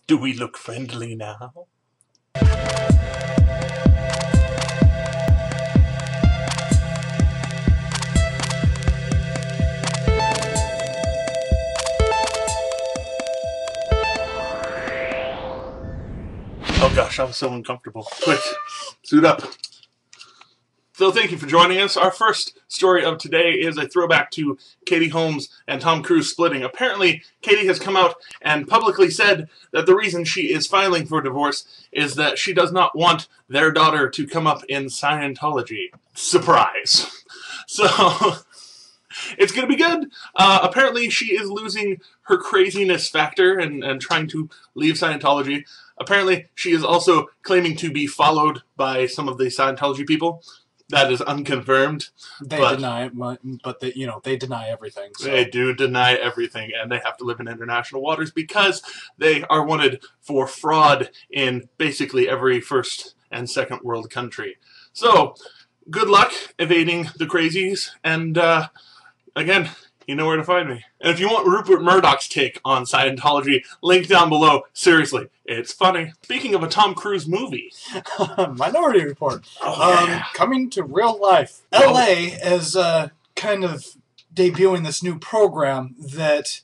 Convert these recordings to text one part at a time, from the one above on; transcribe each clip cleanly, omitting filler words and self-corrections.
Do we look friendly now? Oh gosh, I was so uncomfortable. Quick, suit up. So thank you for joining us. Our first story of today is a throwback to Katie Holmes and Tom Cruise splitting. Apparently, Katie has come out and publicly said that the reason she is filing for divorce is that she does not want their daughter to come up in Scientology. Surprise. So, it's going to be good. Apparently, she is losing her craziness factor and trying to leave Scientology. Apparently, she is also claiming to be followed by some of the Scientology people. That is unconfirmed. They deny it, but they, they deny everything. So. They do deny everything, and they have to live in international waters because they are wanted for fraud in basically every first and second world country. So, good luck evading the crazies, and again, you know where to find me. And if you want Rupert Murdoch's take on Scientology, link down below. Seriously, it's funny. Speaking of a Tom Cruise movie. Minority Report. Oh, yeah. Coming to real life. LA is kind of debuting this new program that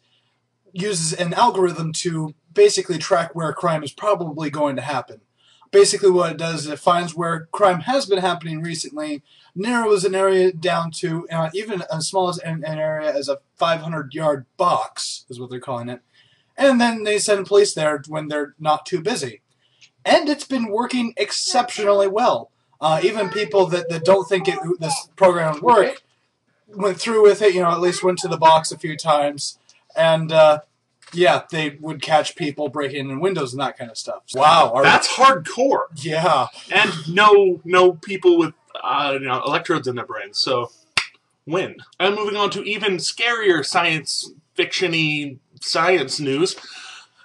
uses an algorithm to basically track where crime is probably going to happen. Basically what it does is it finds where crime has been happening recently, narrows an area down to even as small as an area as a 500-yard box, is what they're calling it. And then they send police there when they're not too busy. And it's been working exceptionally well. Even people that don't think this program would work went through with it, at least went to the box a few times. And yeah, they would catch people breaking in windows and that kind of stuff. Wow. That's hardcore. Yeah. And no people with electrodes in their brains, so win. And moving on to even scarier science fiction-y science news.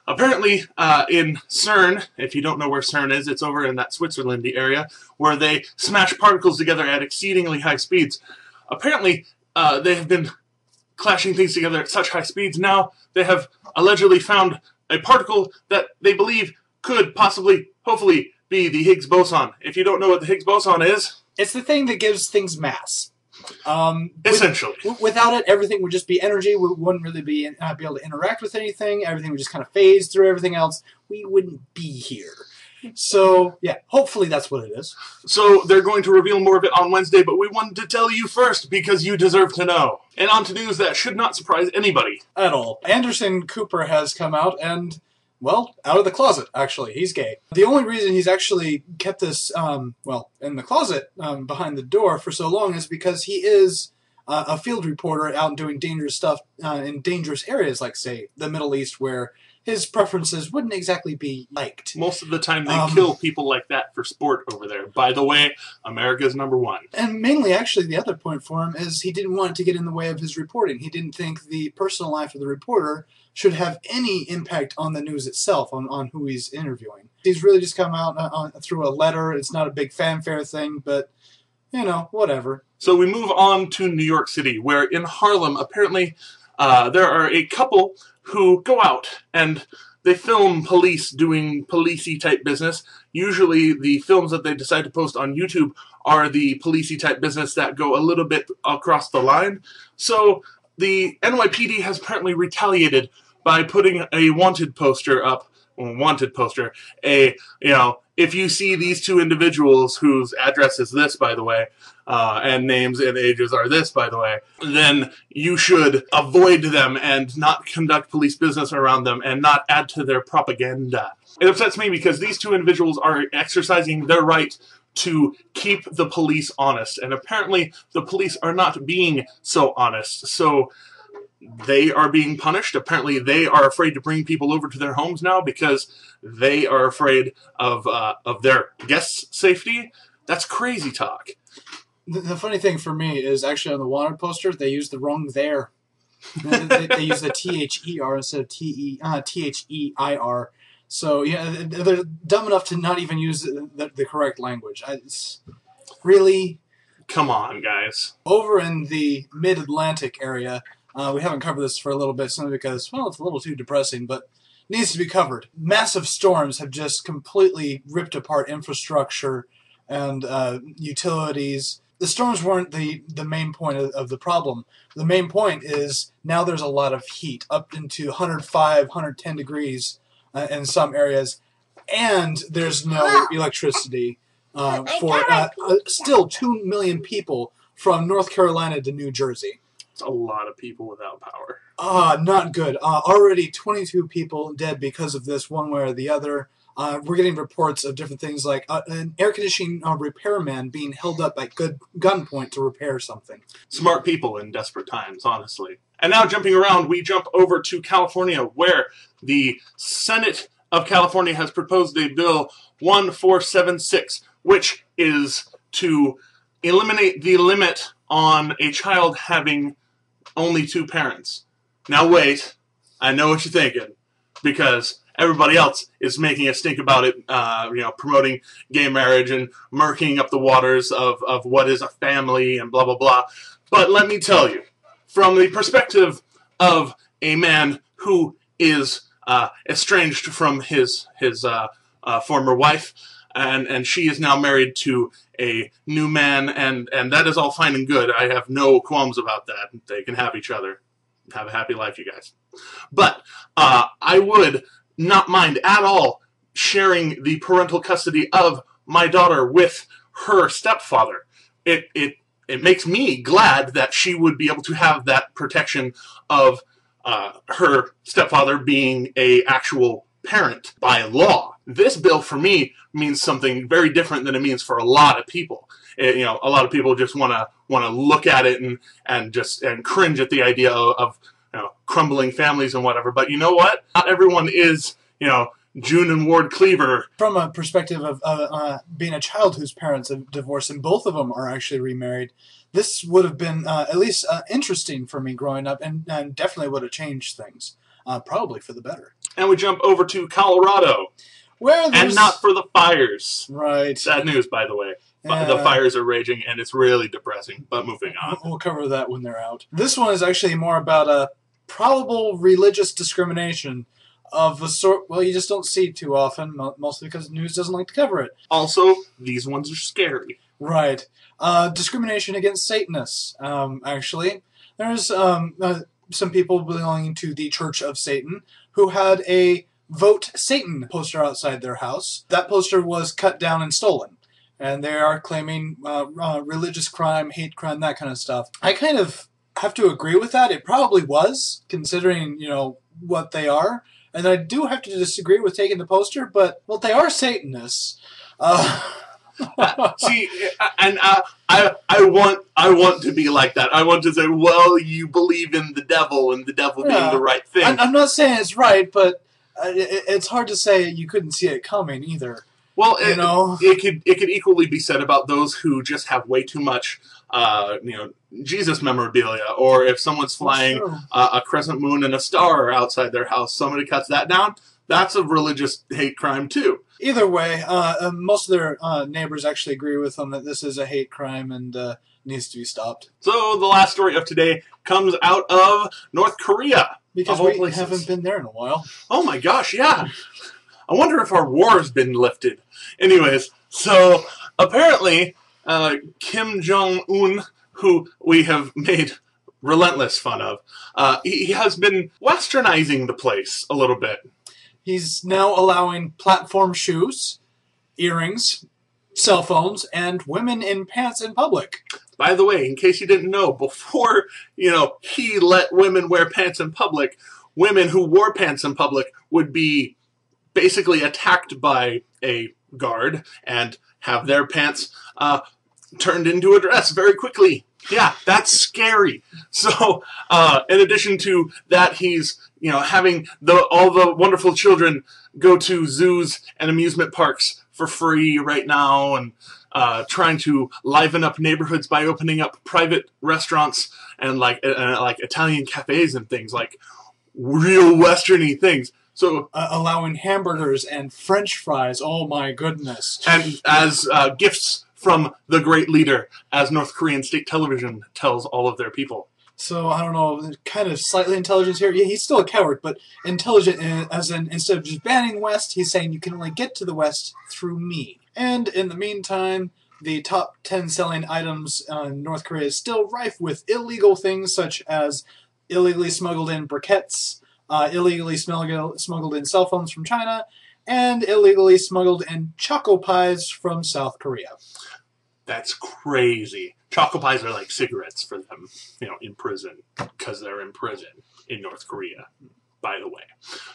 Apparently, in CERN, if you don't know where CERN is, it's over in that Switzerlandy area, where they smash particles together at exceedingly high speeds. Apparently, they have been clashing things together at such high speeds. Now they have allegedly found a particle that they believe could possibly, hopefully, be the Higgs boson. If you don't know what the Higgs boson is... It's the thing that gives things mass. Essentially. Without it, everything would just be energy. We wouldn't really be able to interact with anything. Everything would just kind of phase through everything else. We wouldn't be here. So, yeah, hopefully that's what it is. So, they're going to reveal more of it on Wednesday, but we wanted to tell you first because you deserve to know. And on to news that should not surprise anybody. At all. Anderson Cooper has come out and, well, out of the closet, actually. He's gay. The only reason he's actually kept this, in the closet behind the door for so long is because he is a field reporter out doing dangerous stuff in dangerous areas, like, say, the Middle East, where his preferences wouldn't exactly be liked. Most of the time they kill people like that for sport over there. By the way, America's #1. And mainly, actually, the other point for him is he didn't want it to get in the way of his reporting. He didn't think the personal life of the reporter should have any impact on the news itself, on who he's interviewing. He's really just come out through a letter. It's not a big fanfare thing, but, whatever. So we move on to New York City, where in Harlem, apparently, there are a couple who go out and they film police doing policey type business. Usually the films that they decide to post on YouTube are the policey type business that go a little bit across the line. So the NYPD has apparently retaliated by putting a wanted poster up. If you see these two individuals whose address is this, by the way, and names and ages are this, by the way, then you should avoid them and not conduct police business around them and not add to their propaganda. It upsets me because these two individuals are exercising their right to keep the police honest, and apparently the police are not being so honest. So they are being punished. Apparently they are afraid to bring people over to their homes now because they are afraid of their guests' safety. That's crazy talk. The funny thing for me is actually on the wanted poster, they used the wrong there. they use the T-H-E-R instead of T-H-E-I-R. So, yeah, they're dumb enough to not even use the correct language. It's really... Come on, guys. Over in the mid-Atlantic area, we haven't covered this for a little bit simply because, well, it's a little too depressing, but needs to be covered. Massive storms have just completely ripped apart infrastructure and utilities. The storms weren't the main point of the problem. The main point is now there's a lot of heat, up into 105, 110 degrees in some areas, and there's no electricity for still 2 million people from North Carolina to New Jersey. It's a lot of people without power. Not good. Already 22 people dead because of this, one way or the other. We're getting reports of different things like an air conditioning repairman being held up at gunpoint to repair something. Smart people in desperate times, honestly. And now jumping around, we jump over to California, where the Senate of California has proposed a bill 1476, which is to eliminate the limit on a child having only 2 parents. Now wait, I know what you're thinking, because everybody else is making a stink about it, promoting gay marriage and murking up the waters of what is a family and blah, blah, blah. But let me tell you, from the perspective of a man who is estranged from his former wife, and she is now married to a new man, and that is all fine and good. I have no qualms about that. They can have each other. Have a happy life, you guys. But I would not mind at all sharing the parental custody of my daughter with her stepfather. It makes me glad that she would be able to have that protection of her stepfather being a actual parent by law. This bill for me means something very different than it means for a lot of people. A lot of people just want to look at it and cringe at the idea of crumbling families and whatever. But you know what? Not everyone is June and Ward Cleaver. From a perspective of being a child whose parents have divorced and both of them are actually remarried, this would have been at least interesting for me growing up, and definitely would have changed things, probably for the better. And we jump over to Colorado. And not for the fires. Right. Sad news, by the way. The fires are raging, and it's really depressing. But moving on. We'll cover that when they're out. This one is actually more about probable religious discrimination of a sort, well, you just don't see too often, mostly because the news doesn't like to cover it. Also, these ones are scary. Right. Discrimination against Satanists, actually. There's some people belonging to the Church of Satan who had a Vote Satan poster outside their house. That poster was cut down and stolen. And they are claiming religious crime, hate crime, that kind of stuff. I kind of have to agree with that. It probably was, considering, what they are. And I do have to disagree with taking the poster, but, well, they are Satanists. See, and I want to be like that. I want to say, well, you believe in the devil and the devil being the right thing. I'm not saying it's right, but it's hard to say you couldn't see it coming either. Well, it could equally be said about those who just have way too much, Jesus memorabilia, or if someone's flying a crescent moon and a star outside their house, somebody cuts that down. That's a religious hate crime too. Either way, most of their neighbors actually agree with them that this is a hate crime and needs to be stopped. So the last story of today comes out of North Korea. Because we haven't been there in a while. Oh my gosh, yeah. I wonder if our war has been lifted. Anyways, so apparently Kim Jong-un, who we have made relentless fun of, he has been westernizing the place a little bit. He's now allowing platform shoes, earrings, cell phones, and women in pants in public. By the way, in case you didn't know, before, he let women wear pants in public, women who wore pants in public would be basically attacked by a guard and have their pants turned into a dress very quickly. Yeah, that's scary. So, in addition to that, he's, having all the wonderful children go to zoos and amusement parks for free right now, and trying to liven up neighborhoods by opening up private restaurants and like Italian cafes and things, like real Western-y things. So allowing hamburgers and French fries. Oh my goodness! And as gifts from the great leader, as North Korean state television tells all of their people. So, I don't know, kind of slightly intelligent here. Yeah, he's still a coward, but intelligent as in, instead of just banning West, he's saying you can only get to the West through me. And in the meantime, the top 10 selling items in North Korea is still rife with illegal things such as illegally smuggled in briquettes, illegally smuggled in cell phones from China, and illegally smuggled in choco pies from South Korea. That's crazy. Choco pies are like cigarettes for them, in prison, because they're in prison in North Korea, by the way.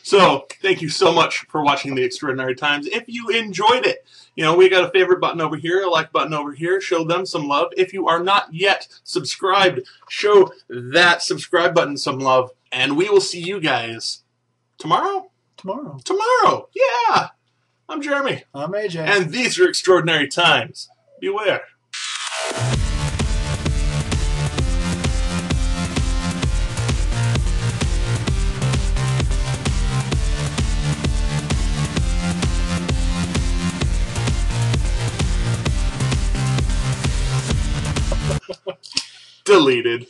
So, thank you so much for watching The Extraordinary Times. If you enjoyed it, we got a favorite button over here, a like button over here. Show them some love. If you are not yet subscribed, show that subscribe button some love. And we will see you guys tomorrow? Tomorrow. Yeah. I'm Jeremy. I'm AJ. And these are Extraordinary Times. Beware. Deleted.